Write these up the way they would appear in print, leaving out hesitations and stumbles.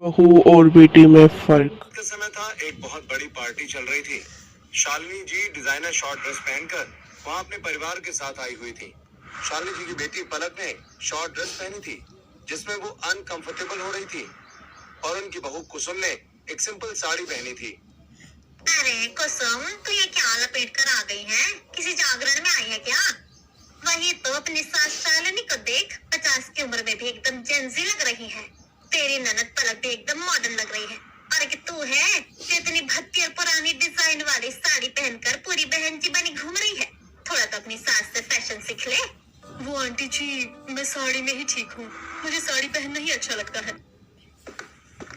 बहू और बेटी में फर्क। के समय था, एक बहुत बड़ी पार्टी चल रही थी। शालिनी जी डिजाइनर शॉर्ट ड्रेस पहनकर वहां अपने परिवार के साथ आई हुई थी। शालिनी जी की बेटी पलक ने शॉर्ट ड्रेस पहनी थी जिसमें वो अनकंफर्टेबल हो रही थी, और उनकी बहू कुसुम ने एक सिंपल साड़ी पहनी थी। अरे कुसुम, तू ये क्या लपेट कर आ गई है? किसी जागरण में आई है क्या? वही तो अपनी सास शालिनी को देख, 50 की उम्र में भी एकदम जेंजी लग रही है। तेरी ननद पलक भी एकदम मॉडर्न लग रही है। और कि तू है जो इतनी भद्दी और पुरानी डिजाइन वाली साड़ी पहनकर पूरी बहन जी बनी घूम रही है। थोड़ा तो अपनी सास से फैशन सीख ले। वो आंटी जी, मैं साड़ी में ही ठीक हूँ। मुझे साड़ी पहनना ही अच्छा लगता है।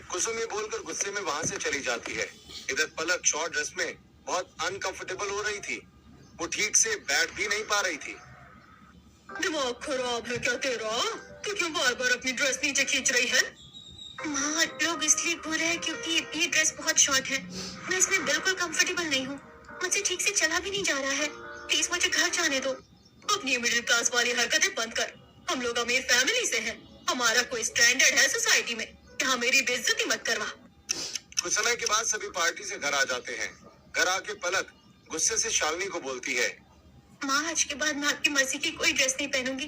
कुसुम ये बोलकर गुस्से में वहां से चली जाती है। इधर पलक शॉर्ट ड्रेस में बहुत अनकंफर्टेबल हो रही थी। वो ठीक से बैठ भी नहीं पा रही थी। दिमाग खराब है क्या तेरा? तू क्यों बार बार अपनी ड्रेस नीचे खींच रही है? माँ, लोग इसलिए बुरे हैं क्योंकि ये ड्रेस बहुत शॉर्ट है। मैं इसमें बिल्कुल कंफर्टेबल नहीं हूँ। मुझसे ठीक से चला भी नहीं जा रहा है। प्लीज मुझे घर जाने दो। अपनी मिडिल क्लास वाली हरकतें बंद कर। हम लोग अमीर फैमिली से हैं। हमारा कोई स्टैंडर्ड है सोसाइटी में। यहाँ मेरी बेइज्जती मत करवा। कुछ समय के बाद सभी पार्टी से घर आ जाते हैं। घर आके पलक गुस्से से शालिनी को बोलती है, माँ, आज के बाद मैं आपकी मर्जी की कोई ड्रेस नहीं पहनूंगी।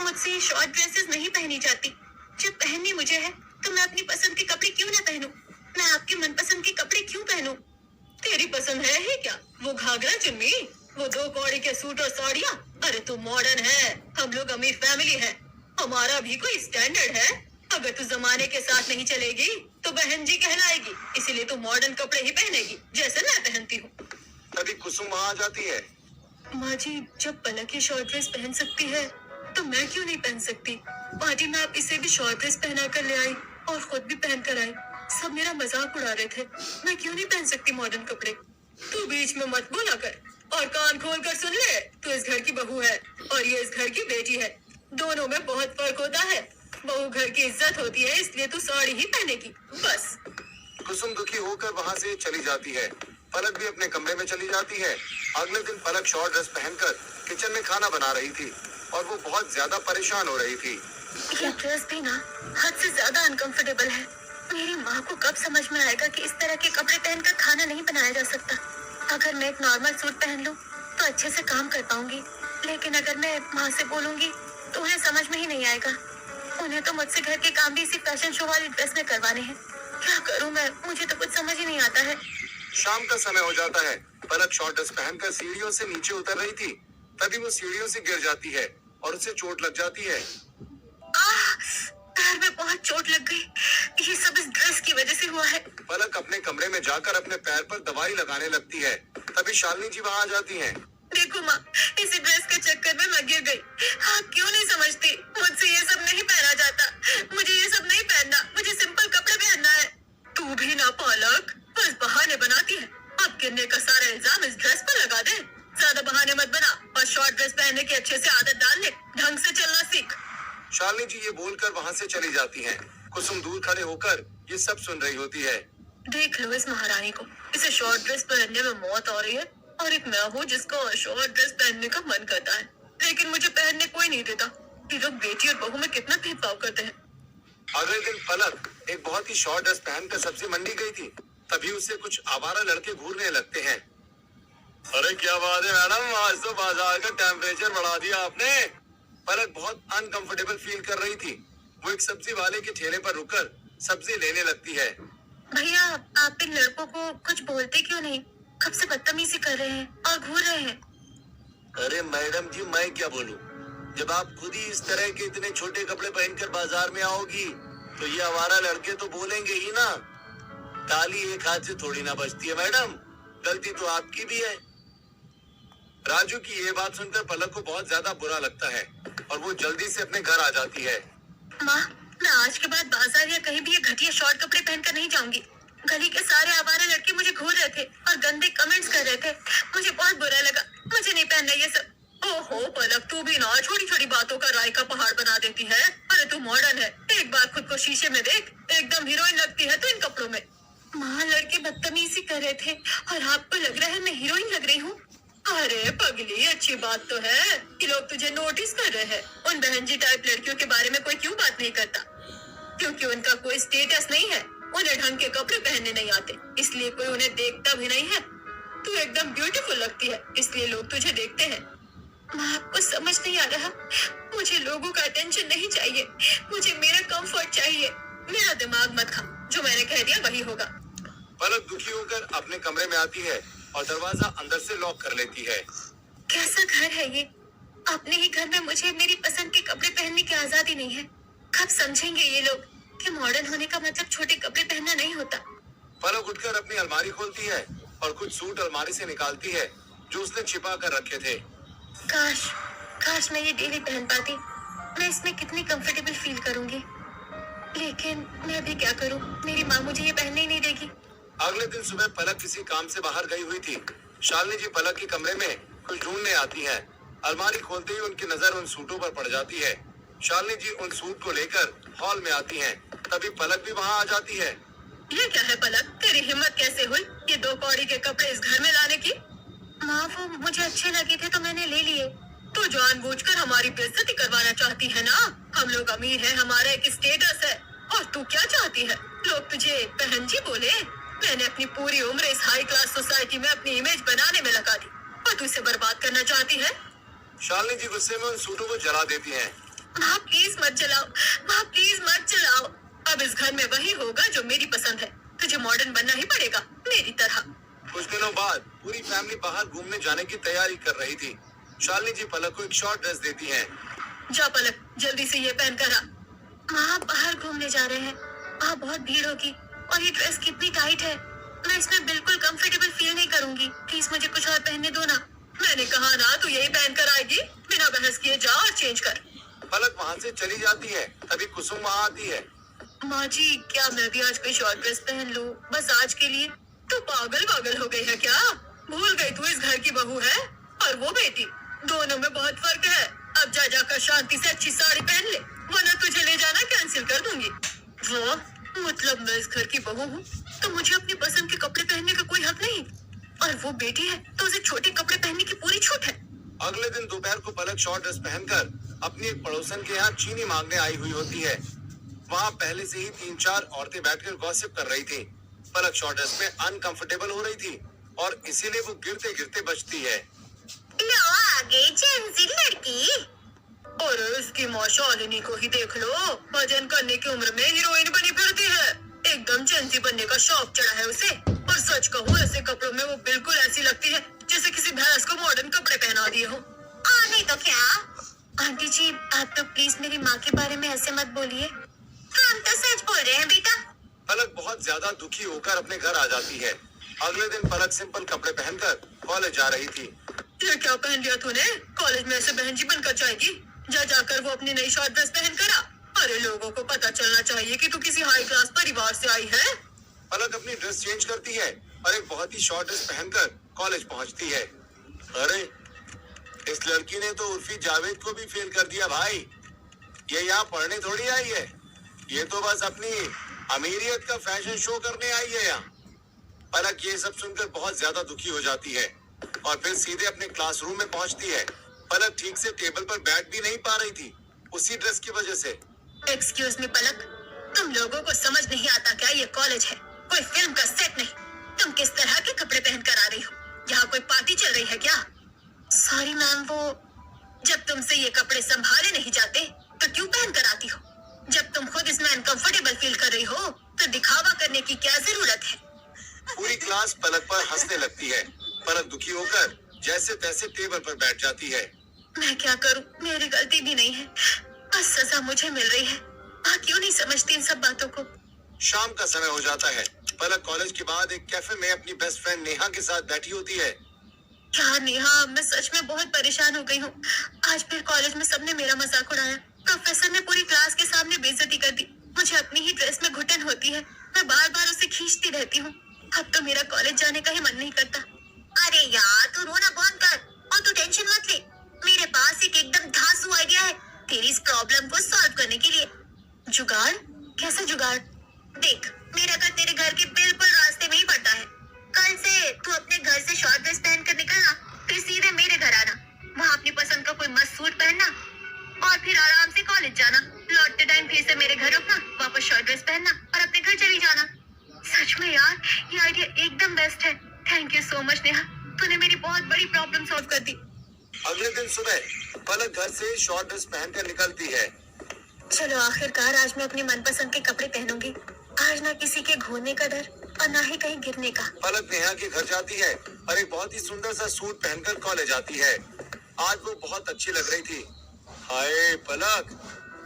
मुझसे ये शॉर्ट ड्रेसेस नहीं पहनी जाती। जब पहननी मुझे है तो मैं अपनी पसंद के कपड़े क्यों ना पहनूं? मैं आपके मनपसंद के कपड़े क्यों पहनूं? तेरी पसंद है ही क्या? वो घाघरा चुन्नी, वो 2 कौड़ी के सूट और साड़ियाँ? अरे तू मॉडर्न है, हम लोग अमीर फैमिली है। हमारा भी कोई स्टैंडर्ड है। अगर तू जमाने के साथ नहीं चलेगी तो बहन जी कहलाएगी। इसीलिए तू मॉडर्न कपड़े ही पहनेगी जैसे मैं पहनती हूँ। तभी कुसुम वहां आ जाती है। माँ जी, जब पलक ये शॉर्ट ड्रेस पहन सकती है तो मैं क्यों नहीं पहन सकती? पार्टी में आप इसे भी शॉर्ट ड्रेस पहना कर ले आई और खुद भी पहन कर आई। सब मेरा मजाक उड़ा रहे थे। मैं क्यों नहीं पहन सकती मॉडर्न कपड़े? तू बीच में मत बोला कर और कान खोल कर सुन ले। तू इस घर की बहू है और ये इस घर की बेटी है। दोनों में बहुत फर्क होता है। बहू घर की इज्जत होती है, इसलिए तू साड़ी ही पहनेगी बस। कुसुम दुखी होकर वहां से चली जाती है। पलक भी अपने कमरे में चली जाती है। अगले दिन पलक शॉर्ट ड्रेस पहनकर किचन में खाना बना रही थी और वो बहुत ज्यादा परेशान हो रही थी। ये ड्रेस भी ना हद से ज्यादा अनकंफर्टेबल है। मेरी माँ को कब समझ में आएगा कि इस तरह के कपड़े पहनकर खाना नहीं बनाया जा सकता। अगर मैं एक नॉर्मल सूट पहन लूं तो अच्छे से काम कर पाऊंगी, लेकिन अगर मैं माँ से बोलूंगी तो उन्हें समझ में ही नहीं आएगा। उन्हें तो मुझसे घर के काम भी इसी फैशन शो वाली ड्रेस में करवाने हैं। क्या करूं मैं? मुझे तो कुछ समझ ही नहीं आता है। शाम का समय हो जाता है। पलक शॉर्ट ड्रेस पहनकर सीढ़ियों से नीचे उतर रही थी। तभी वो सीढ़ियों से गिर जाती है और उसे चोट लग जाती है। पैर में बहुत चोट लग गई। ये सब इस ड्रेस की वजह से हुआ है। पलक अपने कमरे में जाकर अपने पैर पर दवाई लगाने लगती है। तभी शालिनी जी वहां आ जाती हैं। देखो माँ, इसी ड्रेस के चक्कर में मैं गिर गई। आप क्यों नहीं समझती? मुझसे ये सब नहीं पहना जाता। मुझे ये सब नहीं पहनना। मुझे सिंपल कपड़े पहनना है। तू भी ना पलक, बस बहाने बनाती है। अब गिरने का सारा इल्जाम इस ड्रेस पर लगा दे। ज्यादा बहाने मत बना और शॉर्ट ड्रेस पहनने की अच्छे से आदत डाल ले। ढंग से चलना सीख। शालिनी जी ये बोलकर वहां से चली जाती हैं। कुसुम दूर खड़े होकर ये सब सुन रही होती है। देख लो इस महारानी को, इसे शॉर्ट ड्रेस पहनने में मौत आ रही है और एक मैं हूँ जिसको शॉर्ट ड्रेस पहनने का मन करता है, लेकिन मुझे पहनने कोई नहीं देता। ये लोग बेटी और बहू में कितना भेदभाव करते हैं। अगले दिन पलक एक बहुत ही शॉर्ट ड्रेस पहनकर सब्जी मंडी गई थी। तभी उसे कुछ आवारा लड़के घूरने लगते हैं। अरे क्या बात है मैडम, आज तो बाजार का टेम्परेचर बढ़ा दिया आपने। पलक बहुत अनकंफर्टेबल फील कर रही थी। वो एक सब्जी वाले के ठेले पर रुककर सब्जी लेने लगती है। भैया, आप इन लड़कों को कुछ बोलते क्यों नहीं? कब से बदतमीजी कर रहे हैं और घूर रहे हैं। अरे मैडम जी, मैं क्या बोलूं? जब आप खुद ही इस तरह के इतने छोटे कपड़े पहनकर बाजार में आओगी तो ये आवारा लड़के तो बोलेंगे ही ना। ताली एक हाथ से थोड़ी ना बजती है मैडम, गलती तो आपकी भी है। राजू की ये बात सुनकर पलक को बहुत ज्यादा बुरा लगता है और वो जल्दी से अपने घर आ जाती है। माँ, मैं आज के बाद बाजार या कहीं भी ये घटिया शॉर्ट कपड़े पहनकर नहीं जाऊंगी। गली के सारे आवारा लड़के मुझे घूर रहे थे और गंदे कमेंट्स कर रहे थे। मुझे बहुत बुरा लगा। मुझे नहीं पहनना ये सब। ओहो पलक, तू भी ना छोटी छोटी बातों का राय का पहाड़ बना देती है। अरे तू मॉडर्न है, एक बार खुद को शीशे में देख। एकदम हीरोइन लगती है तू इन कपड़ों में। माँ, लड़के बदतमीजी कर रहे थे और आपको लग रहा है मैं हीरोइन लग रही हूँ? अरे पगली, अच्छी बात तो है कि लोग तुझे नोटिस कर रहे हैं। उन बहन जी टाइप लड़कियों के बारे में कोई क्यों बात नहीं करता? क्योंकि उनका कोई स्टेटस नहीं है, उन्हें ढंग के कपड़े पहनने नहीं आते, इसलिए कोई उन्हें देखता भी नहीं है। तू एकदम ब्यूटीफुल लगती है, इसलिए लोग तुझे देखते हैं। माँ, आपको समझ नहीं आ रहा, मुझे लोगों का अटेंशन नहीं चाहिए, मुझे मेरा कंफर्ट चाहिए। मेरा दिमाग मत खा, जो मैंने कह दिया वही होगा। पलक दुखी होकर अपने कमरे में आती है और दरवाजा अंदर से लॉक कर लेती है। कैसा घर है ये? अपने ही घर में मुझे मेरी पसंद के कपड़े पहनने की आजादी नहीं है। कब समझेंगे ये लोग कि मॉडर्न होने का मतलब छोटे कपड़े पहनना नहीं होता। पलक उठकर अपनी अलमारी खोलती है और कुछ सूट अलमारी से निकालती है जो उसने छिपा कर रखे थे। काश काश मैं ये डेली पहन पाती, मैं इसमें कितनी कंफर्टेबल फील करूंगी। लेकिन मैं अभी क्या करूं? मेरी माँ मुझे ये पहनने ही नहीं देगी। अगले दिन सुबह पलक किसी काम से बाहर गई हुई थी। शालिनी जी पलक के कमरे में कुछ ढूंढने आती हैं। अलमारी खोलते ही उनकी नजर उन सूटों पर पड़ जाती है। शालिनी जी उन सूट को लेकर हॉल में आती हैं। तभी पलक भी वहाँ आ जाती है। ये क्या है पलक, तेरी हिम्मत कैसे हुई ये 2 कौड़ी के कपड़े इस घर में लाने की? माँ, वो मुझे अच्छे लगे थे तो मैंने ले लिए। तू जानबूझकर हमारी बेइज्जती करवाना चाहती है ना? हम लोग अमीर हैं, हमारा एक स्टेटस है, और तू क्या चाहती है? लोग तुझे बहन जी बोले? मैंने अपनी पूरी उम्र इस हाई क्लास सोसाइटी में अपनी इमेज बनाने में लगा दी, और तू इसे बर्बाद करना चाहती है? शालिनी जी गुस्से में उन सूटों को जला देती हैं। माँ प्लीज मत जलाओ, माँ प्लीज मत जलाओ। अब इस घर में वही होगा जो मेरी पसंद है। तुझे मॉडर्न बनना ही पड़ेगा मेरी तरह। कुछ दिनों बाद पूरी फैमिली बाहर घूमने जाने की तैयारी कर रही थी। शालिनी जी पलक को एक शॉर्ट ड्रेस देती हैं। जा पलक, जल्दी से ये पहन कर आ। माँ, बाहर घूमने जा रहे हैं, वहाँ बहुत भीड़ होगी, और ये ड्रेस कितनी टाइट है, मैं इसमें बिल्कुल कंफर्टेबल फील नहीं करूंगी। प्लीज मुझे कुछ और पहनने दो ना। मैंने कहा ना, तू यही पहन कर आएगी। बिना बहस किए जा और चेंज कर। पलक वहाँ से चली जाती है। तभी कुसुम वहाँ आती है। माँ जी, क्या मैं भी आज कोई शॉर्ट ड्रेस पहन लूं, बस आज के लिए? तू पागल हो गई है क्या? भूल गई तू इस घर की बहू है, और वो बेटी, दोनों में बहुत फर्क है। अब जा जाकर शांति से अच्छी साड़ी पहन ले, वरना तुझे ले जाना कैंसिल कर दूंगी। वो मतलब मैं इस घर की बहू हूँ तो मुझे अपनी पसंद के कपड़े पहनने का कोई हक नहीं, और वो बेटी है तो उसे छोटे कपड़े पहनने की पूरी छूट है। अगले दिन दोपहर को पलक शॉर्ट ड्रेस पहनकर अपनी एक पड़ोसन के यहाँ चीनी मांगने आई हुई होती है। वहाँ पहले से ही 3-4 औरतें बैठकर गॉसिप कर रही थी। पलक शॉर्ट ड्रेस में अनकंफर्टेबल हो रही थी और इसीलिए वो गिरते गिरते बचती है। लो आगे जेंजी लड़की। और इसकी माँ शालिनी को ही देख लो, भजन करने की उम्र में हीरोइन बनी फिरती है। एकदम जेंजी बनने का शौक चढ़ा है उसे। और सच कहूँ, ऐसे कपड़ों में वो बिल्कुल ऐसी लगती है जैसे किसी भैंस को मॉडर्न कपड़े पहना दिए हो। नहीं तो क्या? आंटी जी, आप तो प्लीज मेरी माँ के बारे में ऐसे मत बोलिए। हम तो सच बोल रहे हैं बेटा। पलक बहुत ज्यादा दुखी होकर अपने घर आ जाती है। अगले दिन पलक सिंपल कपड़े पहनकर कॉलेज जा रही थी। ये क्या पहन लिया तूने? कॉलेज में ऐसे बहन जी बनकर जाएगी? जा जाकर वो अपनी नई शॉर्ट ड्रेस पहन कर आ। अरे लोगों को पता चलना चाहिए कि तू किसी हाई क्लास परिवार से आई है। पलक अपनी ड्रेस चेंज करती है और एक बहुत ही शॉर्ट ड्रेस पहनकर कॉलेज पहुंचती है। अरे इस लड़की ने तो उर्फी जावेद को भी फेल कर दिया भाई। ये यहाँ पढ़ने थोड़ी आई है, ये तो बस अपनी अमीरियत का फैशन शो करने आई है यहाँ। पलक ये सब सुनकर बहुत ज्यादा दुखी हो जाती है और फिर सीधे अपने क्लासरूम में पहुंचती है। पलक ठीक से टेबल पर बैठ भी नहीं पा रही थी उसी ड्रेस की वजह से। एक्सक्यूज मी पलक, तुम लोगों को समझ नहीं आता क्या ये कॉलेज है, कोई फिल्म का सेट नहीं। तुम किस तरह के कपड़े पहन कर आ रही हो? यहाँ कोई पार्टी चल रही है क्या? सॉरी मैम, वो जब तुमसे ये कपड़े संभाले नहीं जाते तो क्यों पहन कर आती हो? जब तुम खुद इसमें अनकंफर्टेबल फील कर रही हो तो दिखावा करने की क्या जरूरत है? पूरी क्लास पलक पर हंसने लगती है। पलक दुखी होकर जैसे तैसे टेबल पर बैठ जाती है। मैं क्या करूं, मेरी गलती भी नहीं है, बस सजा मुझे मिल रही है। माँ क्यों नहीं समझती इन सब बातों को? शाम का समय हो जाता है। पलक कॉलेज के बाद एक कैफे में अपनी बेस्ट फ्रेंड नेहा के साथ बैठी होती है। यार नेहा, मैं सच में बहुत परेशान हो गई हूँ। आज फिर कॉलेज में सबने मेरा मजाक उड़ाया। प्रोफेसर ने पूरी क्लास के सामने बेइज्जती कर दी। मुझे अपनी ही ड्रेस में घुटन होती है, मैं बार बार उसे खींचती रहती हूँ। अब तो मेरा कॉलेज जाने का ही मन नहीं करता। अरे यार, तू रोना बंद कर और तू टेंशन मत ले। मेरे पास एक एकदम धांसू आइडिया है तेरी इस प्रॉब्लम को सॉल्व करने के लिए। जुगाड़? कैसा जुगाड़? देख, मेरा घर तेरे घर के बिल्कुल रास्ते में ही पड़ता है। कल से तू अपने घर से शॉर्ट ड्रेस पहन कर निकलना, फिर सीधे मेरे घर आना। वहाँ अपनी पसंद का कोई मस्त सूट पहनना और और फिर आराम से कॉलेज जाना, लौटते टाइम फिर से मेरे घर रुकना, वापस शॉर्ट ड्रेस पहनना और अपने घर चली जाना। सच में यार, ये आइडिया एकदम बेस्ट है। Thank you so much Neha, तूने मेरी बहुत बड़ी प्रॉब्लम सॉल्व कर दी। अगले दिन सुबह पलक घर से शॉर्ट ड्रेस पहनकर निकलती है। चलो आखिरकार आज मैं अपनी मनपसंद के कपड़े पहनूंगी। आज ना किसी के घूरने का डर और ना ही कहीं गिरने का। पलक नेहा के घर जाती है और एक बहुत ही सुंदर सा सूट पहनकर कॉलेज आती है। आज वो बहुत अच्छी लग रही थी। हाय पलक,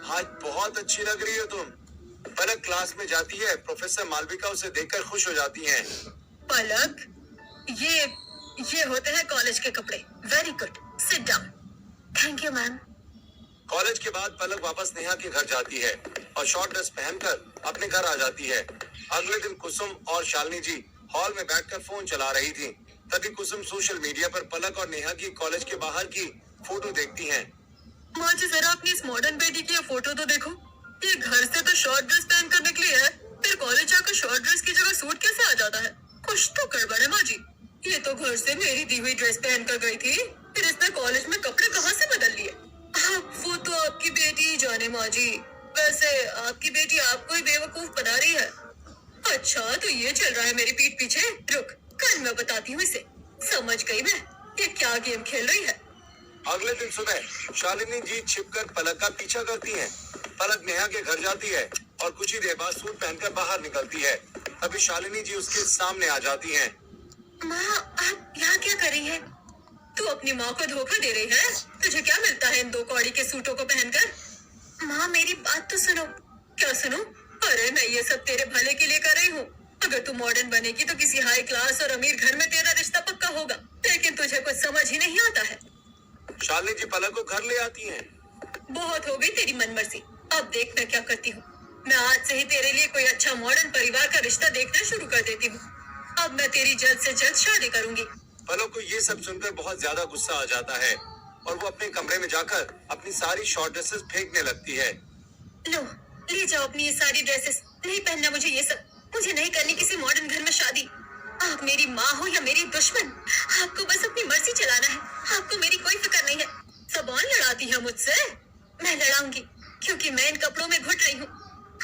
आज बहुत अच्छी लग रही हो तुम। पलक क्लास में जाती है। प्रोफेसर मालविका उसे देखकर खुश हो जाती हैं। पलक, ये होते हैं कॉलेज के कपड़े। Very good, sit down. Thank you ma'am. College के बाद पलक वापस नेहा के घर जाती है और शॉर्ट ड्रेस पहनकर अपने घर आ जाती है। अगले दिन कुसुम और शालिनी जी हॉल में बैठकर फोन चला रही थी। तभी कुसुम सोशल मीडिया पर पलक और नेहा की कॉलेज के बाहर की फोटो देखती हैं। माँ जी जरा अपनी इस मॉडर्न बेटी की ये फोटो तो देखो। ये घर से तो शॉर्ट ड्रेस पहन कर निकली है, फिर कॉलेज जाकर शॉर्ट ड्रेस की जगह सूट कैसे आ जाता है? कुछ तो गड़बड़ है माँ जी। ये तो घर से मेरी दी हुई ड्रेस पहन कर गई थी, फिर इसने कॉलेज में कपड़े कहाँ से बदल लिए? वो तो आपकी बेटी ही जाने माँ जी। वैसे आपकी बेटी आपको ही बेवकूफ बना रही है। अच्छा तो ये चल रहा है मेरी पीठ पीछे। रुक, कल मैं बताती हूँ इसे। समझ गई मैं, ये क्या गेम खेल रही है। अगले दिन सुबह शालिनी जी छिपकर पलक का पीछा करती हैं। पलक नेहा के घर जाती है और कुछ ही देर बाद सूट पहनकर बाहर निकलती है। तभी शालिनी जी उसके सामने आ जाती हैं। माँ, आप यहाँ क्या कर रही है? तू अपनी माँ को धोखा दे रही है। तुझे क्या मिलता है इन 2 कौड़ी के सूटों को पहनकर? माँ मेरी बात तो सुनो। क्या सुनो? अरे मैं ये सब तेरे भले के लिए कर रही हूँ। अगर तू मॉडर्न बनेगी तो किसी हाई क्लास और अमीर घर में तेरा रिश्ता पक्का होगा, लेकिन तुझे कुछ समझ ही नहीं आता है। शालिनी जी पलक को घर ले आती हैं। बहुत हो गई तेरी मनमर्जी, अब देख मैं क्या करती हूँ। मैं आज से ही तेरे लिए कोई अच्छा मॉडर्न परिवार का रिश्ता देखना शुरू कर देती हूँ। अब मैं तेरी जल्द से जल्द शादी करूंगी। पलक को ये सब सुनकर बहुत ज्यादा गुस्सा आ जाता है और वो अपने कमरे में जाकर अपनी सारी शॉर्ट ड्रेसेस फेंकने लगती है। लो, ले जाओ अपनी ये सारी ड्रेसेस। नहीं पहनना मुझे ये सब। मुझे नहीं करनी किसी मॉडर्न घर में शादी। आप मेरी माँ हो या मेरी दुश्मन, आपको बस अपनी मर्जी चलाना है। आपको मेरी कोई फिक्र नहीं है। ज़बान लड़ाती है मुझसे। मैं लड़ाऊंगी क्योंकि मैं इन कपड़ों में घुट रही हूँ।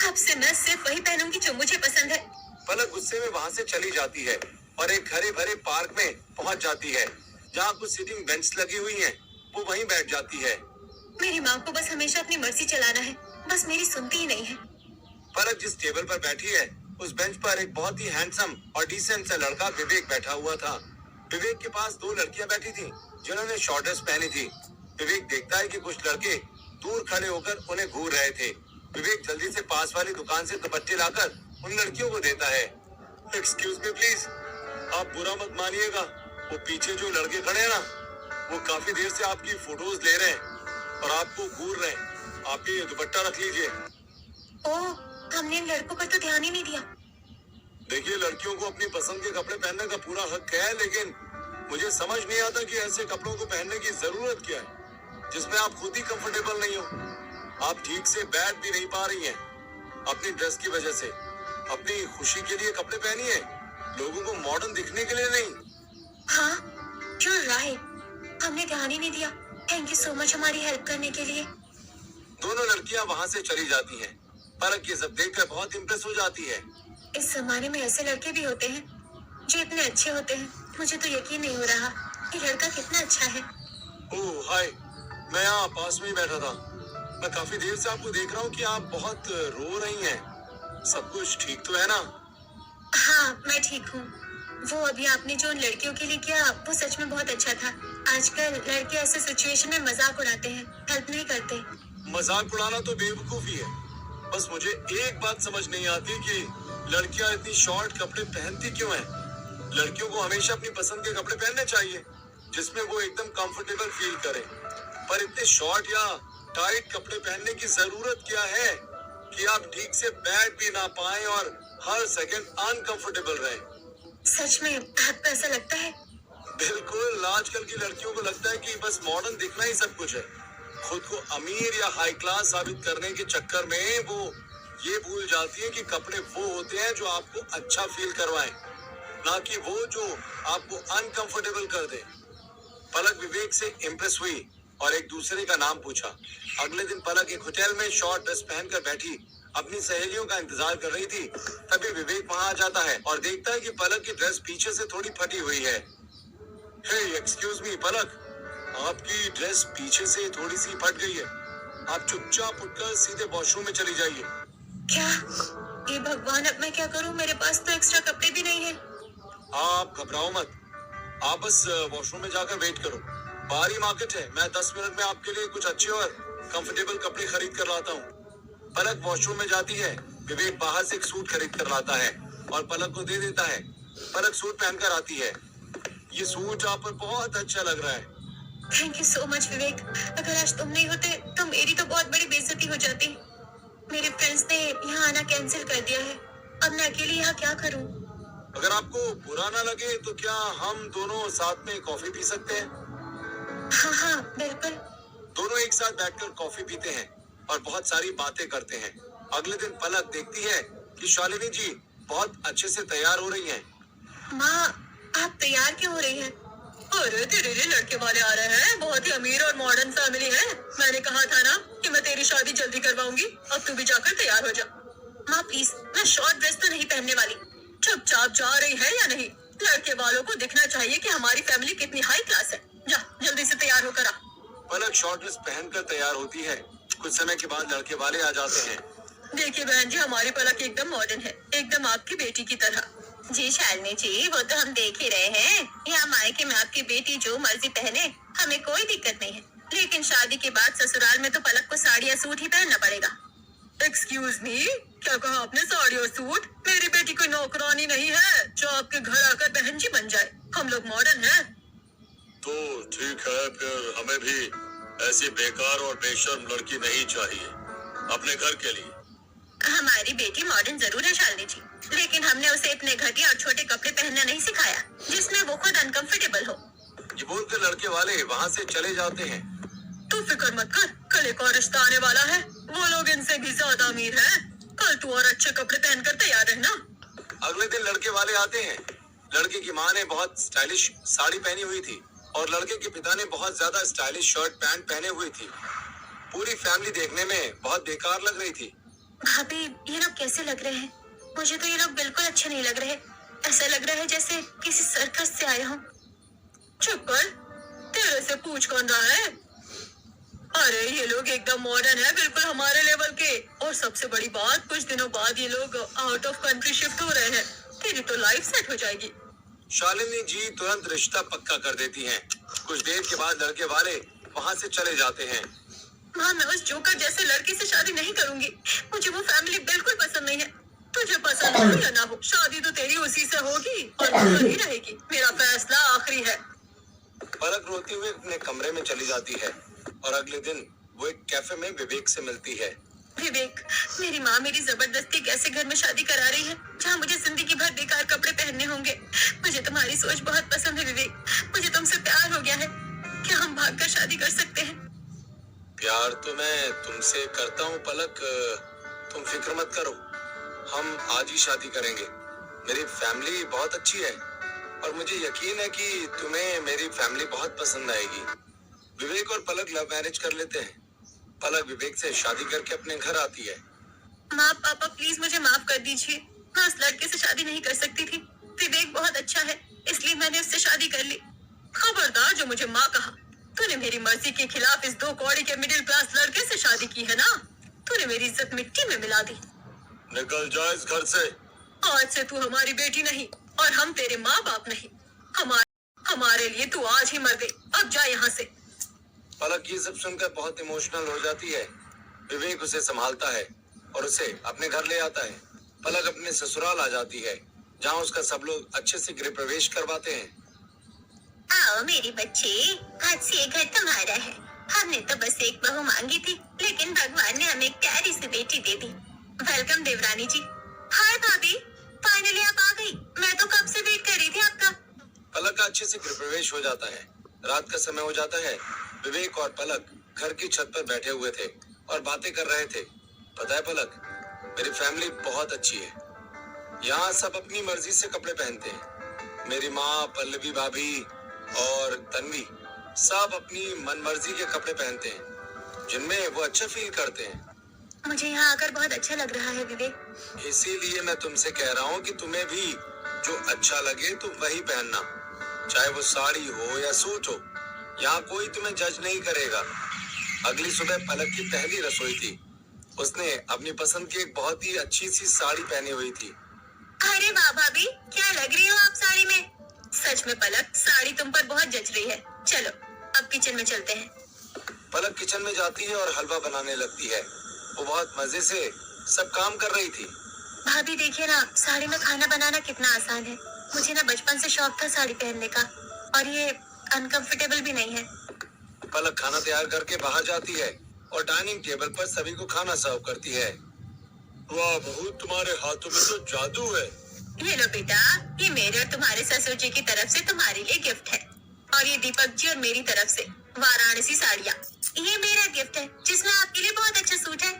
अब से मैं सिर्फ वही पहनूंगी जो मुझे पसंद है। पलक गुस्से में वहाँ से चली जाती है और एक हरे भरे पार्क में पहुँच जाती है जहाँ कुछ सिटिंग बेंच लगी हुई हैं। वो वहीं बैठ जाती है। मेरी माँ को बस हमेशा अपनी मर्जी चलाना है, बस मेरी सुनती ही नहीं है। पलक जिस टेबल पर बैठी है उस बेंच पर एक बहुत ही हैंडसम और डिसेंट सा लड़का विवेक बैठा हुआ था। विवेक के पास 2 लड़कियां बैठी थी जिन्होंने शॉर्ट ड्रेस पहनी थी। विवेक देखता है कि कुछ लड़के दूर खड़े होकर उन्हें घूर रहे थे। विवेक जल्दी से पास वाली दुकान से दुपट्टे लाकर उन लड़कियों को देता है। एक्सक्यूज मी प्लीज, आप बुरा मत मानिएगा, वो पीछे जो लड़के खड़े हैं ना, वो काफी देर से आपकी फोटोज ले रहे हैं और आपको घूर रहे हैं। आप ये दुपट्टा रख लीजिए। ओह, हमने इन लड़कों पर तो ध्यान ही नहीं दिया। देखिए, लड़कियों को अपनी पसंद के कपड़े पहनने का पूरा हक है, लेकिन मुझे समझ नहीं आता कि ऐसे कपड़ों को पहनने की जरूरत क्या है जिसमें आप खुद ही कंफर्टेबल नहीं हो। आप ठीक से बैठ भी नहीं पा रही हैं अपनी ड्रेस की वजह से। अपनी खुशी के लिए कपड़े पहनिए, लोगों को मॉडर्न दिखने के लिए नहीं। हाँ, you're right. हमने ध्यान ही नहीं दिया। थैंक यू सो मच हमारी हेल्प करने के लिए। दोनों लड़कियां वहाँ से चली जाती हैं। पलक ये सब देखकर बहुत इम्प्रेस हो जाती है। इस जमाने में ऐसे लड़के भी होते हैं जो इतने अच्छे होते हैं। मुझे तो यकीन नहीं हो रहा ये लड़का कितना अच्छा है। ओह हाय, मैं यहाँ पास में ही बैठा था। मैं काफी देर से आपको देख रहा हूँ कि आप बहुत रो रही हैं। सब कुछ ठीक तो है ना? हाँ, मैं ठीक हूँ। वो अभी आपने जो उन लड़कियों के लिए किया वो सच में बहुत अच्छा था। आजकल लड़के ऐसे सिचुएशन में मजाक उड़ाते हैं, हेल्प नहीं करते। मजाक उड़ाना तो बेवकूफी है। बस मुझे एक बात समझ नहीं आती कि लड़कियां इतनी शॉर्ट कपड़े पहनती क्यों हैं? लड़कियों को हमेशा अपनी पसंद के कपड़े पहनने चाहिए जिसमें वो एकदम कंफर्टेबल फील करे। पर इतने शॉर्ट या टाइट कपड़े पहनने की जरूरत क्या है कि आप ठीक से बैठ भी ना पाएं और हर सेकंड अनकंफर्टेबल रहें? सच में आपको ऐसा लगता है? बिल्कुल, आजकल की लड़कियों को लगता है कि बस मॉडर्न दिखना ही सब कुछ है। खुद को अमीर या हाई क्लास साबित करने के चक्कर में वो ये भूल जाती है कि कपड़े वो होते हैं जो आपको अच्छा फील करवाएं, ना कि वो जो आपको अनकंफर्टेबल कर दे। पलक विवेक से इम्प्रेस हुई और एक दूसरे का नाम पूछा। अगले दिन पलक एक होटल में शॉर्ट ड्रेस पहनकर बैठी अपनी सहेलियों का इंतजार कर रही थी। तभी विवेक वहां आ जाता है और देखता है कि पलक की ड्रेस पीछे से थोड़ी फटी हुई है। हे एक्सक्यूज मी पलक, आपकी ड्रेस पीछे से थोड़ी सी फट गई है। आप चुपचाप उठकर सीधे वॉशरूम में चली जाइए। क्या? ये भगवान, अब मैं क्या करूं? मेरे पास तो एक्स्ट्रा कपड़े भी नहीं है। आप घबराओ मत, आप बस वॉशरूम में जाकर वेट करो। बाहर ही मार्केट है, मैं 10 मिनट में आपके लिए कुछ अच्छे और कंफर्टेबल कपड़े खरीद कर लाता हूँ। पलक वॉशरूम में जाती है। विवेक बाहर से एक सूट खरीद कर लाता है और पलक को दे देता है। पलक सूट पहनकर आती है। ये सूट आप पर बहुत अच्छा लग रहा है। थैंक यू सो मच विवेक। अगर आज तुम नहीं होते तो मेरी तो बहुत बड़ी बेइज्जती हो जाती। मेरे फ्रेंड्स ने यहाँ आना कैंसिल कर दिया है। अब मैं अकेले यहाँ क्या करूँ? अगर आपको बुरा ना लगे तो क्या हम दोनों साथ में कॉफी पी सकते हैं? हाँ हाँ बिल्कुल। दोनों एक साथ बैठकर कॉफी पीते हैं और बहुत सारी बातें करते हैं। अगले दिन पलक देखती है कि शालिनी जी बहुत अच्छे से तैयार हो रही हैं। माँ, आप तैयार क्यों हो रही हैं? अरे तेरे लिए लड़के वाले आ रहे हैं, बहुत ही अमीर और मॉडर्न फैमिली है। मैंने कहा था ना कि मैं तेरी शादी जल्दी करवाऊंगी। अब तू भी जाकर तैयार हो जा। माँ प्लीज, मैं शॉर्ट ड्रेस तो नहीं पहनने वाली। चुपचाप जा रही है या नहीं? लड़के वालों को दिखना चाहिए कि हमारी फैमिली कितनी हाई क्लास है। जा जल्दी से तैयार होकर आ। पलक शॉर्ट ड्रेस पहनकर तैयार होती है। कुछ समय के बाद लड़के वाले आ जाते हैं। देखिए बहन जी, हमारी पलक एकदम मॉडर्न है, एकदम आपकी बेटी की तरह। जी शालिनी जी, वो तो हम देख ही रहे हैं। यहाँ मायके में आपकी बेटी जो मर्जी पहने, हमें कोई दिक्कत नहीं है। लेकिन शादी के बाद ससुराल में तो पलक को साड़ी या सूट ही पहनना पड़ेगा। एक्सक्यूज मी, क्या कहा आपने? साड़ी और सूट? मेरी बेटी कोई नौकरानी नहीं है जो आपके घर आकर बहन जी बन जाए। हम लोग मॉडर्न हैं। तो ठीक है, फिर हमें भी ऐसी बेकार और बेशर्म लड़की नहीं चाहिए अपने घर के लिए। हमारी बेटी मॉडर्न जरूर है शालिनी जी, लेकिन हमने उसे इतने घटिया और छोटे कपड़े पहनना नहीं सिखाया जिसमें वो खुद अनकंफर्टेबल हो। ये बोलकर लड़के वाले वहाँ से चले जाते हैं। तू फिक्र मत कर, कल एक और रिश्ता आने वाला है। वो लोग इनसे भी ज्यादा अमीर हैं। कल तू और अच्छे कपड़े पहनकर तैयार रहना। अगले दिन लड़के वाले आते हैं। लड़के की माँ ने बहुत स्टाइलिश साड़ी पहनी हुई थी और लड़के के पिता ने बहुत ज्यादा स्टाइलिश शर्ट पैंट पहने हुए थी। पूरी फैमिली देखने में बहुत बेकार लग रही थी। भाभी, ये लोग कैसे लग रहे हैं? मुझे तो ये लोग बिल्कुल अच्छे नहीं लग रहे। ऐसा लग रहा है जैसे किसी सर्कस से आया हूँ। चुप कर, तेरे से पूछ कौन रहा है? अरे ये लोग एकदम मॉडर्न है, बिल्कुल हमारे लेवल के। और सबसे बड़ी बात, कुछ दिनों बाद ये लोग आउट ऑफ कंट्री शिफ्ट हो रहे हैं। तेरी तो लाइफ सेट हो जाएगी। शालिनी जी तुरंत रिश्ता पक्का कर देती हैं। कुछ देर के बाद लड़के वाले वहाँ से चले जाते हैं। माँ, मैं उस जोकर जैसे लड़के से शादी नहीं करूंगी। मुझे वो फैमिली बिल्कुल पसंद नहीं है। तुझे पसंद हो या ना हो, शादी तो तेरी उसी से होगी और वो ही रहेगी। मेरा फैसला आखिरी है। पलक रोती हुई अपने कमरे में चली जाती है और अगले दिन वो एक कैफे में विवेक से मिलती है। विवेक, मेरी माँ मेरी जबरदस्ती कैसे घर में शादी करा रही है जहाँ मुझे जिंदगी भर बेकार कपड़े पहनने होंगे। मुझे तुम्हारी सोच बहुत पसंद है विवेक। मुझे तुमसे प्यार हो गया है। क्या हम भागकर शादी कर सकते हैं? प्यार तो मैं तुमसे करता हूँ पलक, तुम फिक्र मत करो। हम आज ही शादी करेंगे। मेरी फैमिली बहुत अच्छी है और मुझे यकीन है कि तुम्हें मेरी फैमिली बहुत पसंद आएगी। विवेक और पलक लव मैरिज कर लेते हैं। पलक विवेक से शादी करके अपने घर आती है। माँ पापा प्लीज मुझे माफ कर दीजिए। मैं उस लड़के से शादी नहीं कर सकती थी। विवेक बहुत अच्छा है, इसलिए मैंने उससे शादी कर ली। खबरदार जो मुझे माँ कहा। तूने मेरी मर्जी के खिलाफ इस 2 कौड़ी के मिडिल क्लास लड़के से शादी की है ना? तूने मेरी इज्जत मिट्टी में मिला दी। निकल जा इस घर से। आज से तू हमारी बेटी नहीं और हम तेरे माँ बाप नहीं। हमारे लिए तू आज ही मर गई। अब जा यहाँ से। पलक ये सब सुनकर बहुत इमोशनल हो जाती है। विवेक उसे संभालता है और उसे अपने घर ले आता है। पलक अपने ससुराल आ जाती है जहाँ उसका सब लोग अच्छे से गृह प्रवेश करवाते हैं। आओ मेरी बच्चे, आज से ये घर तुम्हारा है। हमने तो बस एक बहू मांगी थी, लेकिन भगवान ने हमें एक प्यारी सी बेटी दे दी। वेलकम देवरानी जी। हाय भाभी, फाइनली आप आ गई। मैं तो कब से वेट कर रही थी आपका। पलक का अच्छे से गृह प्रवेश हो जाता है। रात का समय हो जाता है। विवेक और पलक घर की छत पर बैठे हुए थे और बातें कर रहे थे। पता है पलक, मेरी फैमिली बहुत अच्छी है। यहाँ सब अपनी मर्जी से कपड़े पहनते हैं। मेरी माँ, पल्लवी भाभी और तन्वी सब अपनी मनमर्जी के कपड़े पहनते हैं जिनमें वो अच्छा फील करते हैं। मुझे यहाँ आकर बहुत अच्छा लग रहा है विवेक। इसीलिए मैं तुमसे कह रहा हूँ कि तुम्हें भी जो अच्छा लगे तुम वही पहनना, चाहे वो साड़ी हो या सूट हो। यहाँ कोई तुम्हें जज नहीं करेगा। अगली सुबह पलक की पहली रसोई थी। उसने अपनी पसंद की एक बहुत ही अच्छी सी साड़ी पहनी हुई थी। अरे वाह भाभी, क्या लग रही हो आप साड़ी में। सच में पलक, साड़ी तुम पर बहुत जच रही है। चलो अब किचन में चलते हैं। पलक किचन में जाती है और हलवा बनाने लगती है। वो बहुत मजे से सब काम कर रही थी। भाभी देखिए ना, साड़ी में खाना बनाना कितना आसान है। मुझे ना बचपन से शौक था साड़ी पहनने का, और ये अनकंफर्टेबल भी नहीं है। पलक खाना तैयार करके बाहर जाती है और डाइनिंग टेबल पर सभी को खाना सर्व करती है। वाह बहू, तुम्हारे हाथों में तो जादू है। ये लो बेटा, ये मेरे और तुम्हारे ससुर जी की तरफ से तुम्हारे लिए गिफ्ट है, और ये दीपक जी और मेरी तरफ से वाराणसी साड़ियाँ। ये मेरा गिफ्ट है जिसमें आपके लिए बहुत अच्छा सूट है।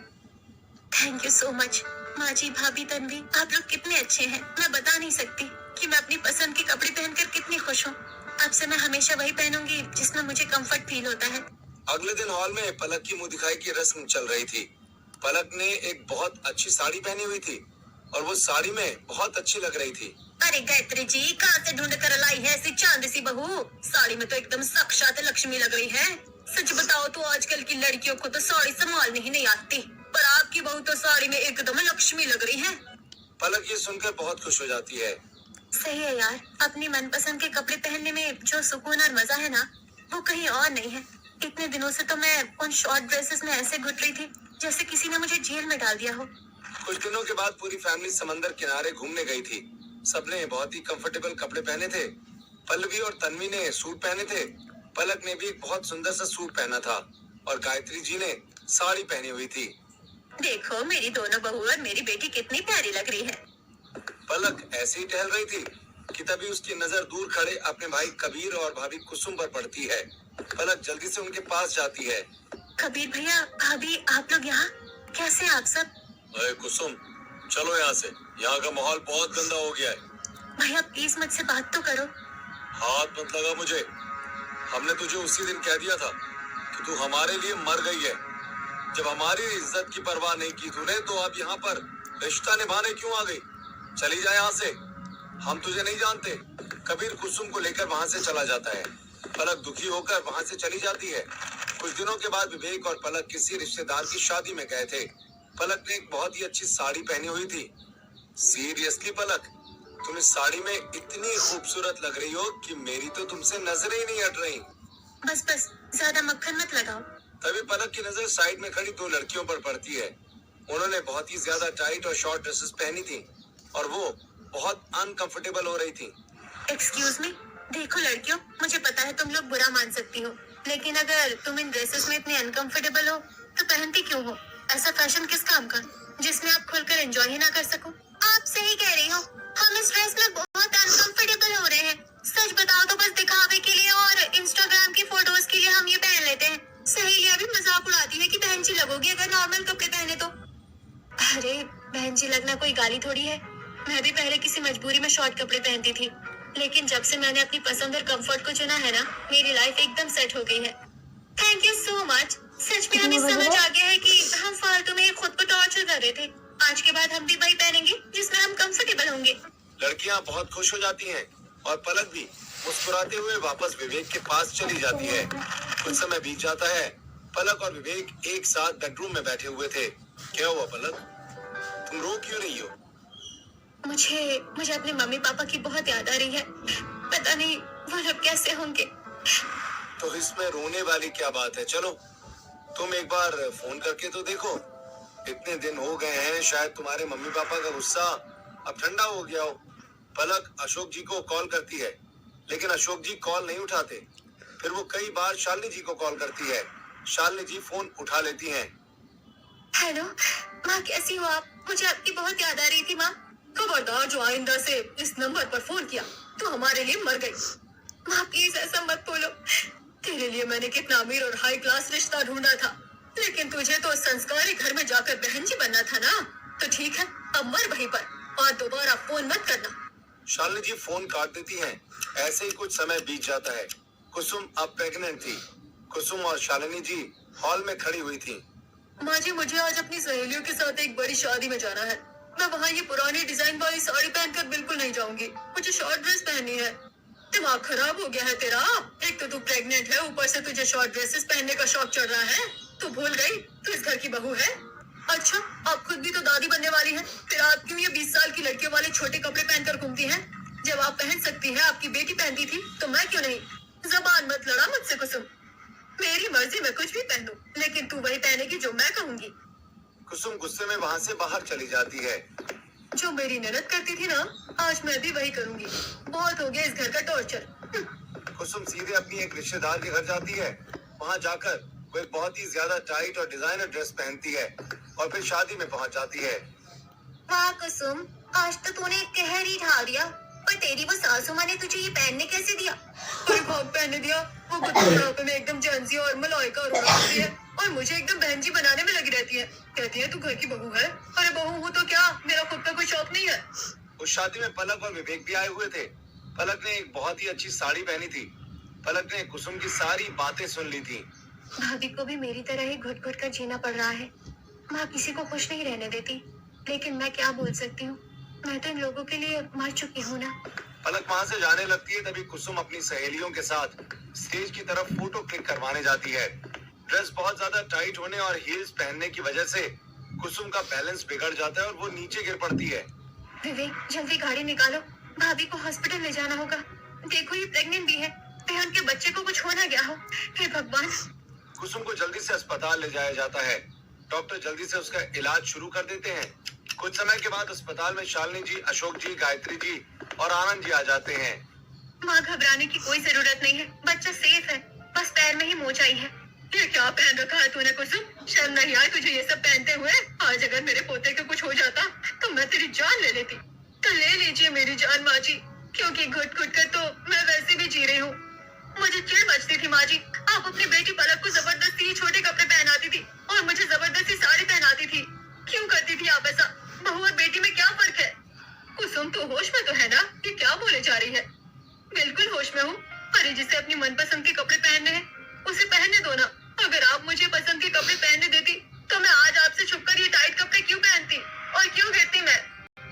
Thank you so much. माँ जी, भाभी, तन्वी, आप लोग कितने अच्छे हैं। मैं बता नहीं सकती कि मैं अपनी पसंद के कपड़े पहनकर कितनी खुश हूँ। अब से मैं हमेशा वही पहनूंगी जिसमें मुझे कंफर्ट फील होता है। अगले दिन हॉल में पलक की मुंह दिखाई की रस्म चल रही थी। पलक ने एक बहुत अच्छी साड़ी पहनी हुई थी और वो साड़ी में बहुत अच्छी लग रही थी। अरे गायत्री जी, कहाँ से ढूंढ कर लाई है ऐसी चांदी सी बहू। साड़ी में तो एकदम साक्षात लक्ष्मी लग रही है। सच बताओ तो आजकल की लड़कियों को तो साड़ी संभालनी ही नहीं आती, पर आपकी बहू तो साड़ी में एकदम लक्ष्मी लग रही है। पलक ये सुनकर बहुत खुश हो जाती है। सही है यार, अपनी मनपसंद के कपड़े पहनने में जो सुकून और मजा है ना, वो कहीं और नहीं है। इतने दिनों से तो मैं उन शॉर्ट ड्रेसेस में ऐसे घुट रही थी जैसे किसी ने मुझे जेल में डाल दिया हो। कुछ दिनों के बाद पूरी फैमिली समंदर किनारे घूमने गई थी। सबने बहुत ही कंफर्टेबल कपड़े पहने थे। पल्लवी और तन्वी ने सूट पहने थे। पलक ने भी एक बहुत सुंदर सा सूट पहना था और गायत्री जी ने साड़ी पहनी हुई थी। देखो मेरी दोनों बहू और मेरी बेटी कितनी प्यारी लग रही है। पलक ऐसे ही टहल रही थी कि तभी उसकी नजर दूर खड़े अपने भाई कबीर और भाभी कुसुम पर पड़ती है। पलक जल्दी से उनके पास जाती है। कबीर भैया, भाभी, आप लोग यहाँ कैसे आप सब? अरे कुसुम, चलो यहाँ से। यहाँ का माहौल बहुत गंदा हो गया है। भैया प्लीज मुझसे बात तो करो। हाथ मत लगा मुझे। हमने तुझे उसी दिन कह दिया था कि तू हमारे लिए मर गई है। जब हमारी इज्जत की परवाह नहीं की तूने, तो अब यहाँ पर रिश्ता निभाने क्यों आ गई? चली जा यहाँ से, हम तुझे नहीं जानते। कबीर कुसुम को लेकर वहाँ से चला जाता है। पलक दुखी होकर वहाँ से चली जाती है। कुछ दिनों के बाद विवेक और पलक किसी रिश्तेदार की शादी में गए थे। पलक ने एक बहुत ही अच्छी साड़ी पहनी हुई थी। सीरियसली पलक, तुम इस साड़ी में इतनी खूबसूरत लग रही हो कि मेरी तो तुमसे नजरें ही नहीं हट रही। बस बस, ज्यादा मक्खन मत लगाओ। तभी पलक की नजर साइड में खड़ी दो लड़कियों पर पड़ती है। उन्होंने बहुत ही ज्यादा टाइट और शॉर्ट ड्रेसेस पहनी थी और वो बहुत अनकंफर्टेबल हो रही थी। एक्सक्यूज मी, देखो लड़कियों, मुझे पता है तुम लोग बुरा मान सकती हो, लेकिन अगर तुम इन ड्रेसेस में इतने अनकंफर्टेबल हो तो पहनती क्यों हो? ऐसा फैशन किस काम का जिसमें आप खुलकर एंजॉय ही ना कर सको? आप सही कह रही हो, हम इस ड्रेस में बहुत अनकंफर्टेबल हो रहे हैं। सच बताओ तो बस दिखावे के लिए और इंस्टाग्राम की फोटोज के लिए हम ये पहन लेते हैं। सहेलियां भी मजाक उड़ाती है कि बहन जी लगोगी अगर नॉर्मल कपड़े पहने तो। अरे बहन जी लगना कोई गाली थोड़ी है। मैं भी पहले किसी मजबूरी में शॉर्ट कपड़े पहनती थी, लेकिन जब से मैंने अपनी पसंद और कंफर्ट को चुना है ना, मेरी लाइफ एकदम सेट हो गई है। Thank you so much. सच में हमें समझ आ गया है कि हम फालतू में खुद को टॉर्चर कर रहे थे। आज के बाद हम भी वही पहनेंगे जिसमें हम कंफर्टेबल होंगे। लड़कियां बहुत खुश हो जाती हैं और पलक भी मुस्कुराते हुए वापस विवेक के पास चली जाती है। कुछ समय बीत जाता है। पलक और विवेक एक साथ बेडरूम में बैठे हुए थे। क्या हुआ पलक, तुम रो क्यों रही हो? मुझे अपने मम्मी पापा की बहुत याद आ रही है। पता नहीं वो लोग कैसे होंगे। तो इसमें रोने वाली क्या बात है? चलो तुम एक बार फोन करके तो देखो। इतने दिन हो गए हैं, शायद तुम्हारे मम्मी पापा का गुस्सा अब ठंडा हो गया हो। पलक अशोक जी को कॉल करती है, लेकिन अशोक जी कॉल नहीं उठाते। फिर वो कई बार शालिनी जी को कॉल करती है। शालिनी जी फोन उठा लेती हैं। हेलो माँ, कैसी हो आप? मुझे आपकी बहुत याद आ रही थी माँ। खबरदार जो आइंदा से इस नंबर पर फोन किया तो हमारे लिए मर गई। माँ प्लीज ऐसा मत बोलो। तेरे लिए मैंने कितना अमीर और हाई क्लास रिश्ता ढूंढा था, लेकिन तुझे तो संस्कारी घर में जाकर बहन जी बनना था ना। तो ठीक है, अब मर वहीं पर और दोबारा फोन मत करना। शालिनी जी फोन काट देती हैं। ऐसे ही कुछ समय बीत जाता है। कुसुम अब प्रेग्नेंट थी। कुसुम और शालिनी जी हॉल में खड़ी हुई थी। माँ जी, मुझे आज अपनी सहेलियों के साथ एक बड़ी शादी में जाना है। मैं वहाँ ये पुरानी डिजाइन वाली साड़ी पहनकर बिल्कुल नहीं जाऊंगी। मुझे शॉर्ट ड्रेस पहननी है। दिमाग खराब हो गया है तेरा। एक तो तू प्रेग्नेंट है, ऊपर से तुझे शॉर्ट ड्रेसेस पहनने का शौक चढ़ रहा है। तू भूल गई तू इस घर की बहू है। अच्छा, आप खुद भी तो दादी बनने वाली हैं। फिर आप क्यों ये 20 साल की लड़कियों वाले छोटे कपड़े पहनकर घूमती हैं? जब आप पहन सकती हैं, आपकी बेटी पहनती थी, तो मैं क्यों नहीं? जबान मत लड़ा मुझसे कुसुम। मेरी मर्जी, मैं कुछ भी पहनूं, लेकिन तू वही पहनेगी जो मैं कहूंगी। कुसुम गुस्से में वहाँ से बाहर चली जाती है। जो मेरी ननद करती थी ना, आज मैं भी वही करूंगी। बहुत हो गया इस घर का टॉर्चर। कुसुम सीधे अपनी एक रिश्तेदार के घर जाती है। वहाँ जाकर वो एक बहुत ही ज्यादा टाइट और डिजाइनर ड्रेस पहनती है और फिर शादी में पहुँच जाती है। वाह कुसुम, आज तो तूने एक कहर ही ढा दिया। पर तेरी वो सासू माँ ने तुझे ये पहनने कैसे दिया? कोई भाग पहनने दिया? वो बुढ़ापे में एकदम जंजी और मलाइका और उड़ाती है और मुझे एकदम बहन जी बनाने में लगी रहती है। कहती है तू घर की बहू है। अरे बहू हूँ तो क्या, मेरा खुद का कोई शौक नहीं है। उस शादी में पलक और विवेक भी आए हुए थे। पलक ने एक बहुत ही अच्छी साड़ी पहनी थी। पलक ने कुसुम की सारी बातें सुन ली थी। भाभी को भी मेरी तरह ही घुट घुट कर जीना पड़ रहा है। माँ किसी को खुश नहीं रहने देती, लेकिन मैं क्या बोल सकती हूँ? मैं तो इन लोगों के लिए मर चुकी हूँ ना। पलक वहाँ से जाने लगती है, तभी कुसुम अपनी सहेलियों के साथ स्टेज की तरफ फोटो क्लिक करवाने जाती है। ड्रेस बहुत ज्यादा टाइट होने और हील्स पहनने की वजह से कुसुम का बैलेंस बिगड़ जाता है और वो नीचे गिर पड़ती है। विवेक, जल्दी गाड़ी निकालो, भाभी को हॉस्पिटल ले जाना होगा। देखो ये प्रेग्नेंट भी है, कहीं उनके बच्चे को कुछ हो ना गया हो। हे भगवान। कुसुम को जल्दी से अस्पताल ले जाया जाता है। डॉक्टर जल्दी से उसका इलाज शुरू कर देते हैं। कुछ समय के बाद अस्पताल में शालिनी जी, अशोक जी, गायत्री जी और आनंद जी आ जाते हैं। माँ, घबराने की कोई जरूरत नहीं है, बच्चा सेफ है, बस पैर में ही मोच आई है। ये क्या पहन रखा है तूने कुसुम? शर्म नहीं आई तुझे ये सब पहनते हुए? आज अगर मेरे पोते को कुछ हो जाता तो मैं तेरी जान ले लेती। तो ले लीजिए मेरी जान माँ जी, क्योंकि घुट घुट कर तो मैं वैसे भी जी रही हूँ। मुझे चिढ़ मचती थी माँ जी, आप अपनी बेटी पलक को जबरदस्ती छोटे कपड़े पहनाती थी और मुझे जबरदस्ती साड़ी पहनाती थी। क्यों करती थी आप ऐसा? बहू और बेटी में क्या फर्क है? कुसुम तो होश में तो है ना? ये क्या बोले जा रही है? बिल्कुल होश में हूँ। अरे जिसे अपनी मनपसंद के कपड़े पहनने हैं उसे पहनने दो ना। अगर आप मुझे पसंद के कपड़े पहनने देती तो मैं आज आपसे छुपकर ये टाइट कपड़े क्यों पहनती और क्यों गिरती मैं?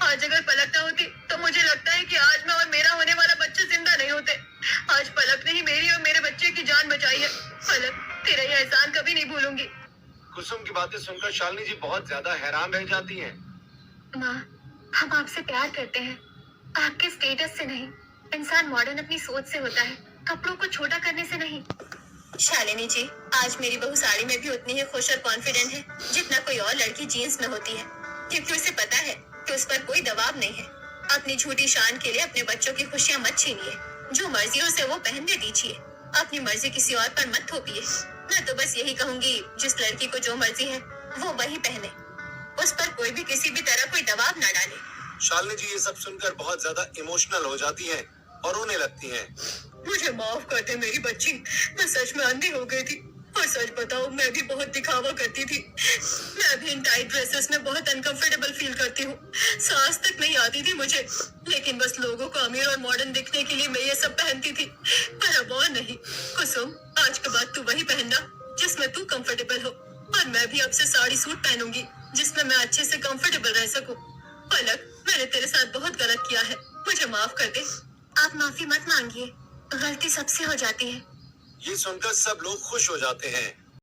आज अगर पलक ना होती तो मुझे लगता है कि आज मैं और मेरा होने वाला बच्चा जिंदा नहीं होते। आज पलक ने ही मेरी और मेरे बच्चे की जान बचाई है। पलक, तेरा ये एहसान कभी नहीं भूलूंगी। कुसुम की बातें सुनकर शालिनी जी बहुत ज्यादा हैरान रह जाती हैं। माँ, हम आपसे प्यार करते हैं, आपके स्टेटस से नहीं। इंसान मॉडर्न अपनी सोच से होता है, कपड़ों को छोटा करने से नहीं। शालिनी जी, आज मेरी बहू साड़ी में भी उतनी ही खुश और कॉन्फिडेंट है जितना कोई और लड़की जीन्स में होती है, क्योंकि उसे पता है कि उस पर कोई दबाव नहीं है। अपनी झूठी शान के लिए अपने बच्चों की खुशियाँ मत छीनिए। जो मर्जी हो उसे वो पहनने दीजिए, अपनी मर्जी किसी और पर मत थोपिए। मैं तो बस यही कहूंगी, जिस लड़की को जो मर्जी है वो वही पहने, उस पर कोई भी किसी भी तरह कोई दबाव न डाले। शालिनी जी ये सब सुनकर बहुत ज्यादा इमोशनल हो जाती हैं और रोने लगती हैं। मुझे माफ कर दे मेरी बच्ची, मैं सच में अंधी हो गई थी। और सच बताओ, मैं भी बहुत दिखावा करती थी। मैं भी इन टाइट ड्रेसेस में बहुत अनकंफर्टेबल फील करती हूँ। सांस तक नहीं आती थी मुझे, लेकिन बस लोगों को अमीर और मॉडर्न दिखने के लिए मैं ये सब पहनती थी। पर अब और नहीं। कुसुम, आज के बाद तू वही पहनना जिसमें तू कंफर्टेबल हो, और मैं भी अब से साड़ी सूट पहनूंगी जिसमें मैं अच्छे से कंफर्टेबल रह सकूं। पलक, मैंने तेरे साथ बहुत गलत किया है, मुझे माफ कर दे। आप माफी मत मांगिए, गलती सबसे हो जाती है। ये सुनकर सब लोग खुश हो जाते हैं।